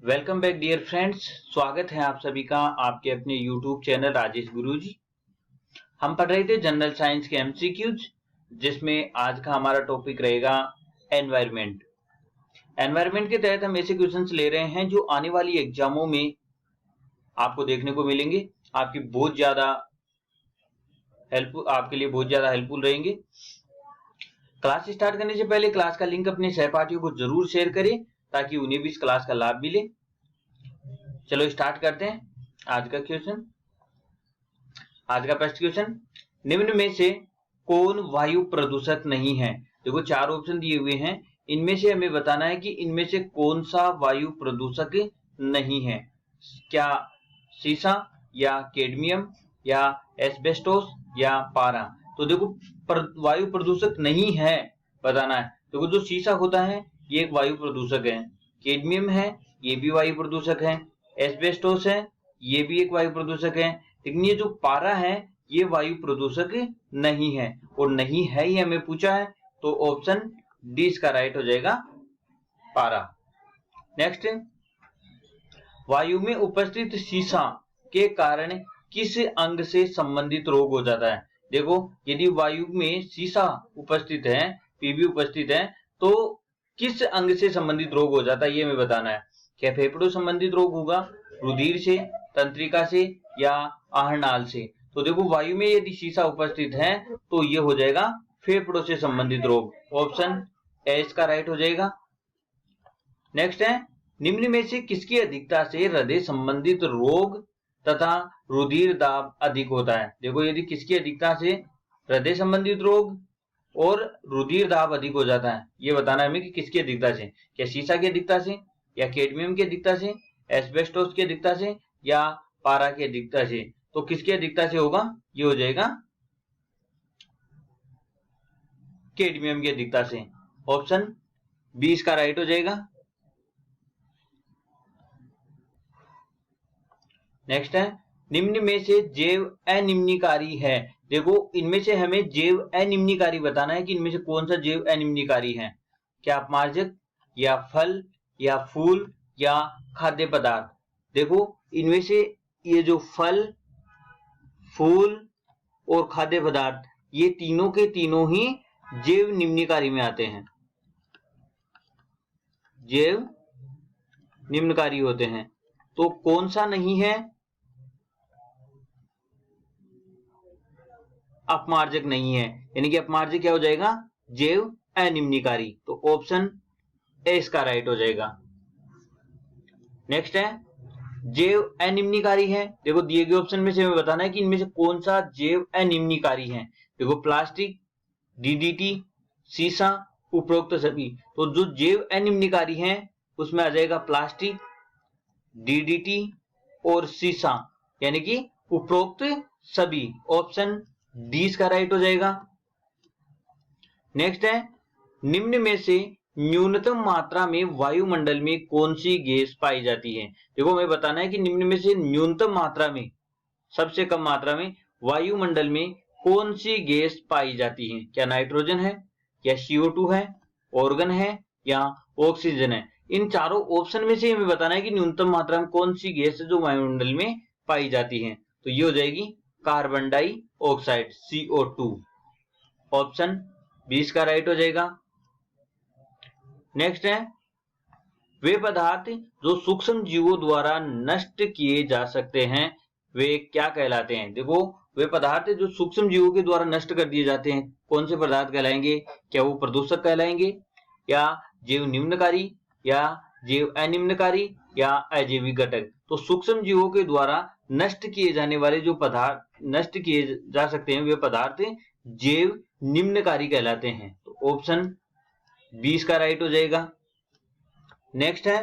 Welcome back dear friends. स्वागत है आप सभी का आपके अपने यूट्यूब चैनल राजेश गुरुजी। हम पढ़ रहे थे जनरल साइंस के एमसीक्यूज, जिसमें आज का हमारा टॉपिक रहेगा एनवायरनमेंट। एनवायरनमेंट के तहत हम ऐसे क्वेश्चंस ले रहे हैं जो आने वाली एग्जामों में आपको देखने को मिलेंगे, आपके लिए बहुत ज्यादा हेल्पफुल रहेंगे। क्लास स्टार्ट करने से पहले क्लास का लिंक अपने सहपाठियों को जरूर शेयर करें ताकि उन्हें भी इस क्लास का लाभ मिले। चलो स्टार्ट करते हैं आज का क्वेश्चन। आज का फर्स्ट क्वेश्चन, निम्न में से कौन वायु प्रदूषक नहीं है? देखो चार ऑप्शन दिए हुए हैं, इनमें से हमें बताना है कि इनमें से कौन सा वायु प्रदूषक नहीं है। क्या सीसा या कैडमियम या एस्बेस्टोस या पारा? तो देखो वायु प्रदूषक नहीं है बताना है। देखो जो सीसा होता है ये एक वायु प्रदूषक है, कैडमियम है ये भी वायु प्रदूषक है, एस्बेस्टोस है ये भी एक वायु प्रदूषक है, लेकिन ये जो पारा है ये वायु प्रदूषक नहीं है। और नहीं है ये हमें पूछा है, तो ऑप्शन डी इसका राइट हो जाएगा, पारा। नेक्स्ट, वायु में उपस्थित सीसा के कारण किस अंग से संबंधित रोग हो जाता है? देखो यदि वायु में सीसा उपस्थित है, पीबी उपस्थित है, तो किस अंग से संबंधित रोग हो जाता है ये हमें बताना है। क्या फेफड़ों संबंधित रोग होगा, रुधिर से, तंत्रिका से या आहरनाल से? तो देखो वायु में यदि सीसा उपस्थित है तो ये हो जाएगा फेफड़ों से संबंधित रोग, ऑप्शन ए इसका राइट हो जाएगा। नेक्स्ट है, निम्न में से किसकी अधिकता से हृदय संबंधित रोग तथा रुधिर दाब अधिक होता है? देखो यदि किसकी अधिकता से हृदय संबंधित रोग और रुधिर दाब अधिक हो जाता है, ये बताना है हमें कि किसकी अधिकता से। क्या सीसा की अधिकता से या कैडमियम की अधिकता से, एस्बेस्टोस की अधिकता से या पारा की अधिकता से? तो किसकी अधिकता से होगा, ये हो जाएगा कैडमियम की अधिकता से, ऑप्शन बी इसका राइट हो जाएगा। नेक्स्ट है, निम्न में से जैव अनिम्नकारी है? देखो इनमें से हमें जैव अनिम्नकारी बताना है कि इनमें से कौन सा जैव अनिम्नकारी है। क्या अपमार्जक या फल या फूल या खाद्य पदार्थ? देखो इनमें से ये जो फल, फूल और खाद्य पदार्थ, ये तीनों के तीनों ही जैव निम्नकारी में आते हैं, जैव निम्नकारी होते हैं। तो कौन सा नहीं है? अपमार्जक नहीं है, यानी कि अपमार्जक क्या हो जाएगा, जैव अनिम्नकारी। तो ऑप्शन ए इसका राइट हो जाएगा। नेक्स्ट है, जैव अनिम्नकारी है, देखो दिए गए ऑप्शन में से हमें बताना है कि इनमें से कौन सा जैव अनिम्नकारी है। देखो प्लास्टिक, डीडीटी, सीसा, उपरोक्त सभी। तो जो जैव अनिम्नकारी है उसमें आ जाएगा प्लास्टिक, डीडीटी और सीसा, यानी कि उपरोक्त सभी, ऑप्शन डी इसका राइट हो जाएगा। नेक्स्ट है, निम्न में से न्यूनतम मात्रा में वायुमंडल में कौन सी गैस पाई जाती है? देखो हमें बताना है कि निम्न में से न्यूनतम मात्रा में, सबसे कम मात्रा में वायुमंडल में कौन सी गैस पाई जाती है। क्या नाइट्रोजन है या CO2 है, ऑर्गन है या ऑक्सीजन है? इन चारों ऑप्शन में से हमें बताना है कि न्यूनतम मात्रा में कौन सी गैस है जो वायुमंडल में पाई जाती है। तो ये हो जाएगी कार्बन डाइऑक्साइड, CO2, ऑप्शन 20 का राइट हो जाएगा। नेक्स्ट है, वे पदार्थ जो सूक्ष्म जीवों द्वारा नष्ट किए जा सकते हैं वे क्या कहलाते हैं? देखो वे पदार्थ जो सूक्ष्म जीवों के द्वारा नष्ट कर दिए जाते हैं, कौन से पदार्थ कहलाएंगे? क्या वो प्रदूषक कहलाएंगे या जैव निम्नकारी या जैव अनिम्नकारी या अजैविक घटक? तो सूक्ष्म जीवों के द्वारा नष्ट किए जाने वाले जो पदार्थ नष्ट किए जा सकते हैं वे पदार्थ जैव निम्नकारी कहलाते हैं। तो ऑप्शन 20 का राइट हो जाएगा। नेक्स्ट है,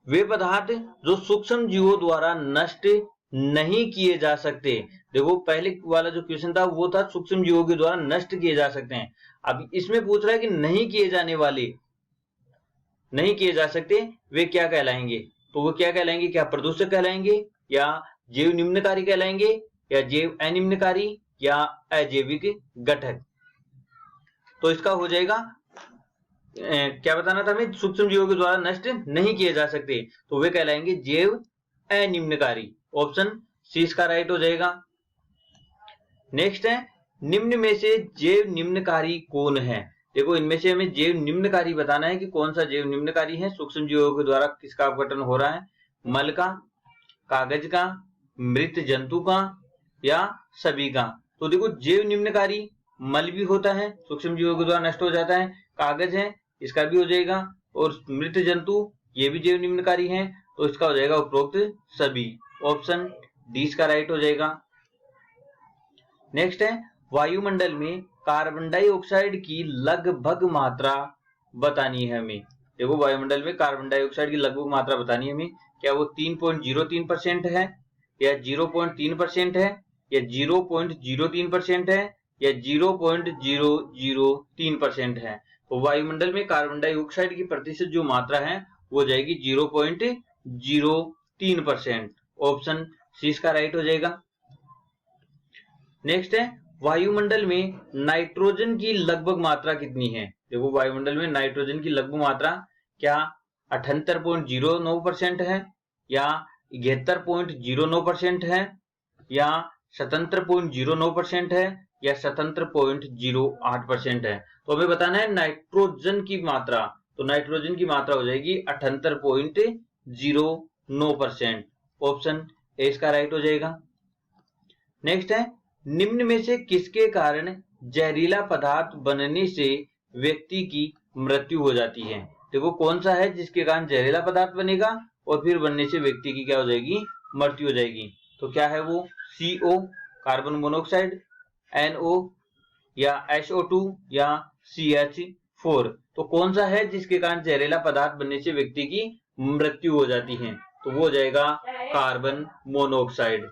वे पदार्थ जो सूक्ष्म जीवों द्वारा नष्ट नहीं किए जा सकते। देखो पहले वाला जो क्वेश्चन था वो था सूक्ष्म जीवों के द्वारा नष्ट किए जा सकते हैं, अब इसमें पूछ रहा है कि नहीं किए जाने वाले, नहीं किए जा सकते वे क्या कहलाएंगे? तो वो क्या कहलाएंगे? क्या प्रदूषक कहलाएंगे या जैव निम्नकारी कहलाएंगे या जैव अनिम्नकारी या अजैविक घटक? तो इसका हो जाएगा क्या बताना था हमें, सूक्ष्म जीवों के द्वारा नष्ट नहीं किए जा सकते, तो वे कहलाएंगे जैव अनिम्नकारी। ऑप्शन सी इसका राइट हो जाएगा। नेक्स्ट है, निम्न में से जैव निम्नकारी कौन है। देखो इनमें से हमें जैव निम्नकारी बताना है कि कौन सा जैव निम्नकारी है, सूक्ष्म जीवों के द्वारा किसका अपघटन हो रहा है, मल का, कागज का, मृत जंतु का या सभी का। तो देखो जैव निम्नकारी मल भी होता है, सूक्ष्म जीवों के द्वारा नष्ट हो जाता है, कागज है इसका भी हो जाएगा, और मृत जंतु ये भी जैव निम्नकारी है, तो इसका हो जाएगा उपरोक्त सभी। ऑप्शन डी इसका राइट हो जाएगा। नेक्स्ट है, वायुमंडल में कार्बन डाइऑक्साइड की लगभग मात्रा बतानी है हमें। देखो वायुमंडल में कार्बन डाइऑक्साइड की लगभग मात्रा बतानी है हमें, क्या वो 3.03% है या 0.3% है या 0.03% है या 0.003% है। तो वायुमंडल में कार्बन डाइऑक्साइड की प्रतिशत जो मात्रा है वो हो जाएगी 0.03%। ऑप्शन सी इसका राइट हो जाएगा। नेक्स्ट है, वायुमंडल में नाइट्रोजन की लगभग मात्रा कितनी है। देखो वायुमंडल में नाइट्रोजन की लगभग मात्रा क्या 78.09% है या 71.09% है या 77.09% है या 77.08% है। तो हमें बताना है नाइट्रोजन की मात्रा, तो नाइट्रोजन की मात्रा हो जाएगी 78.09%। ऑप्शन ए इसका राइट हो जाएगा। नेक्स्ट है, निम्न में से किसके कारण जहरीला पदार्थ बनने से व्यक्ति की मृत्यु हो जाती है। देखो कौन सा है जिसके कारण जहरीला पदार्थ बनेगा और फिर बनने से व्यक्ति की क्या हो जाएगी, मृत्यु हो जाएगी। तो क्या है वो, CO कार्बन मोनोऑक्साइड, NO या SO2 या CH4। तो कौन सा है जिसके कारण जहरीला पदार्थ बनने से व्यक्ति की मृत्यु हो जाती है, तो वो हो जाएगा कार्बन मोनोऑक्साइड।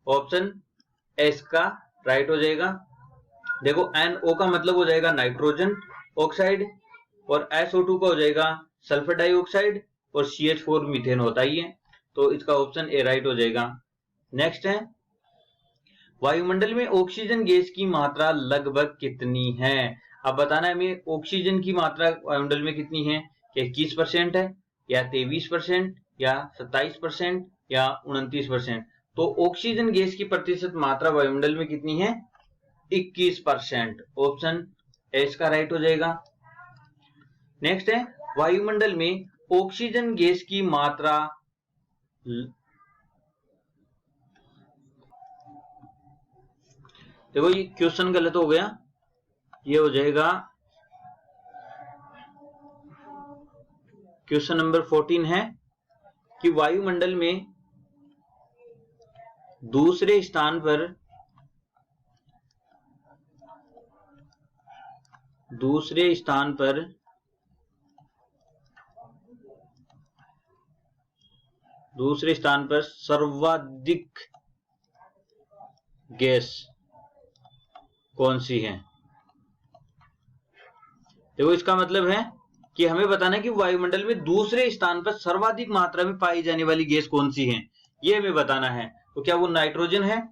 ऑप्शन एस का राइट हो जाएगा। देखो NO का मतलब हो जाएगा नाइट्रोजन ऑक्साइड और SO2 का हो जाएगा सल्फर डाइऑक्साइड और CH4 मीथेन होता ही है, तो इसका ऑप्शन ए राइट हो जाएगा। नेक्स्ट है, वायुमंडल में ऑक्सीजन गैस की मात्रा लगभग कितनी है। अब बताना है हमें ऑक्सीजन की मात्रा वायुमंडल में कितनी है, क्या 21% है या 23% या 27% या 29%। तो ऑक्सीजन गैस की प्रतिशत मात्रा वायुमंडल में कितनी है, 21%। ऑप्शन ए इसका राइट हो जाएगा। नेक्स्ट है, वायुमंडल में ऑक्सीजन गैस की मात्रा, देखो ये क्वेश्चन गलत हो गया, ये हो जाएगा क्वेश्चन नंबर 14 है कि वायुमंडल में दूसरे स्थान पर सर्वाधिक गैस कौन सी है। देखो इसका मतलब है कि हमें बताना है कि वायुमंडल में दूसरे स्थान पर सर्वाधिक मात्रा में पाई जाने वाली गैस कौन सी है, ये हमें बताना है। तो क्या वो नाइट्रोजन है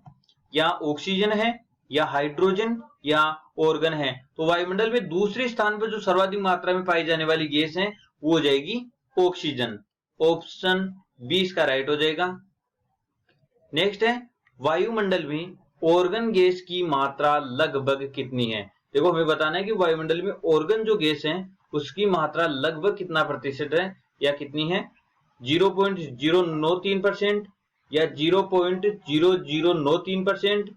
या ऑक्सीजन है या हाइड्रोजन या ऑर्गन है। तो वायुमंडल में दूसरे स्थान पर जो सर्वाधिक मात्रा में पाई जाने वाली गैस है वो हो जाएगी ऑक्सीजन। ऑप्शन बी इसका राइट हो जाएगा। नेक्स्ट है, वायुमंडल में ऑर्गन गैस की मात्रा लगभग कितनी है। देखो हमें बताना है कि वायुमंडल में ऑर्गन जो गैस है उसकी मात्रा लगभग कितना प्रतिशत है या कितनी है, 0.093% या 0.0093%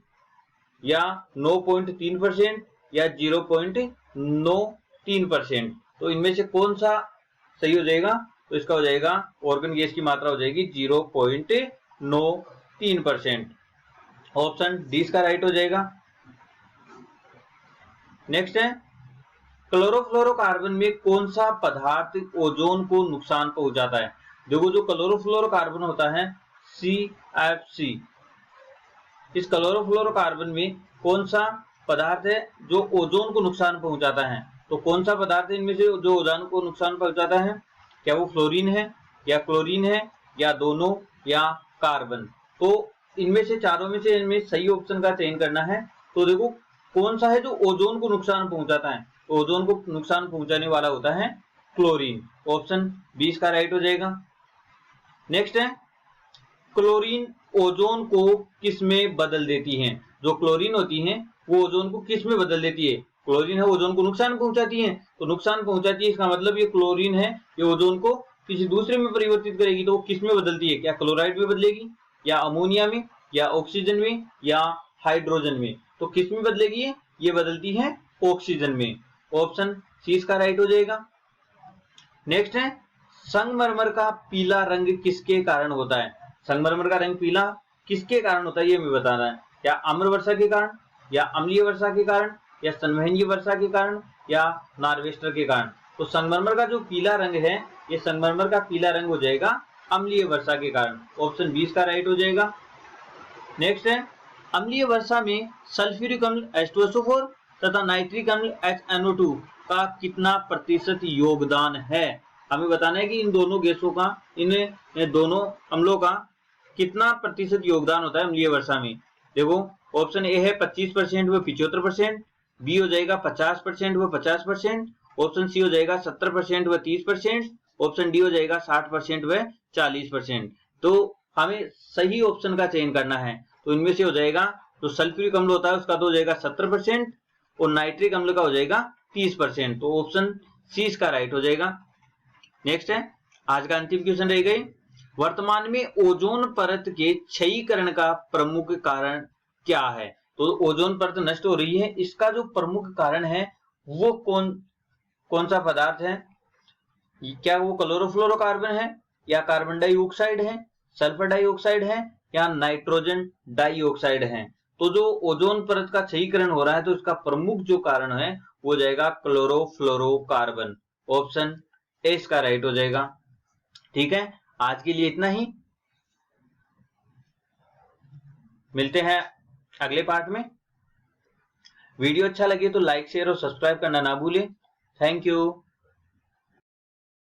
या 9.3% या 0.93%। तो इनमें से कौन सा सही हो जाएगा, तो इसका हो जाएगा ऑर्गन गैस की मात्रा हो जाएगी 0.93%। ऑप्शन डी इसका राइट हो जाएगा। नेक्स्ट है, क्लोरोफ्लोरोकार्बन में कौन सा पदार्थ ओजोन को नुकसान पहुंचाता है। देखो जो क्लोरोफ्लोरोकार्बन होता है CFC, इस क्लोरोफ्लोरोकार्बन में कौन सा पदार्थ है जो ओजोन को नुकसान पहुंचाता है। तो कौन सा पदार्थ है इनमें से जो ओजोन को नुकसान पहुंचाता है, क्या वो फ्लोरीन है या क्लोरीन है या दोनों या कार्बन। तो इनमें से चारों में से इनमें सही ऑप्शन का चयन करना है। तो देखो कौन सा है जो ओजोन को नुकसान पहुंचाता है, ओजोन को नुकसान पहुंचाने वाला होता है क्लोरीन। ऑप्शन 20 का राइट हो जाएगा। नेक्स्ट है क्लोरीन ओजोन को किस में बदल देती है? जो क्लोरीन होती है वो ओजोन को किस में बदल देती है? क्लोरीन है ओजोन को नुकसान पहुंचाती है, तो नुकसान पहुंचाती है इसका मतलब ये क्लोरीन है ये ओजोन को किसी दूसरे में परिवर्तित करेगी। तो वो किस में बदलती है? क्या क्लोराइड में बदलेगी, या अमोनिया में, या ऑक्सीजन में, या हाइड्रोजन में? तो किस में बदलेगी? ये बदलती है ऑक्सीजन में। ऑप्शन सी इसका राइट हो जाएगा। नेक्स्ट है संगमरमर का पीला रंग किसके कारण होता है? संगमरमर का रंग पीला किसके कारण होता है ये हमें बताना है। या आम्र वर्षा के कारण, या अम्लीय वर्षा के कारण, या संवहनीय वर्षा के कारण, या नार्वेस्टर के कारण? तो संगमरमर का जो पीला रंग है ये संगमरमर का पीला रंग हो जाएगा अम्लीय वर्षा के कारण। ऑप्शन 20 का राइट हो जाएगा। नेक्स्ट है अम्लीय वर्षा में सल्फ्यूरिक अम्ल H2SO4 तथा नाइट्रिक अम्ल HNO2 का कितना प्रतिशत योगदान है? हमें बताना है कि इन दोनों गैसों का, इन दोनों अम्लों का कितना प्रतिशत योगदान होता है अम्लीय वर्षा में। देखो ऑप्शन ए है 25% व 75%, बी हो जाएगा 50% व 50%, ऑप्शन सी हो जाएगा 70% व 30%, ऑप्शन डी हो जाएगा 60% व 40%। तो हमें सही ऑप्शन का चयन करना है। तो इनमें से हो जाएगा जो सल्फ्यूरिक अम्ल होता है उसका तो हो जाएगा 70% और नाइट्रिक अम्ल का हो जाएगा 30%। तो ऑप्शन सी इसका राइट हो जाएगा। नेक्स्ट है आज का अंतिम क्वेश्चन रह गई, वर्तमान में ओजोन परत के क्षयीकरण का प्रमुख कारण क्या है? तो ओजोन परत नष्ट हो रही है, इसका जो प्रमुख कारण है वो कौन सा पदार्थ है? क्या वो क्लोरोफ्लोरोकार्बन है, या कार्बन डाइऑक्साइड है, सल्फर डाइऑक्साइड है, या नाइट्रोजन डाइऑक्साइड है? तो जो ओजोन परत का क्षयीकरण हो रहा है तो इसका प्रमुख जो कारण है वो जाएगा क्लोरोफ्लोरोकार्बन। ऑप्शन ए इसका राइट हो जाएगा। ठीक है, आज के लिए इतना ही, मिलते हैं अगले पार्ट में। वीडियो अच्छा लगे तो लाइक शेयर और सब्सक्राइब करना ना भूलें। Thank you.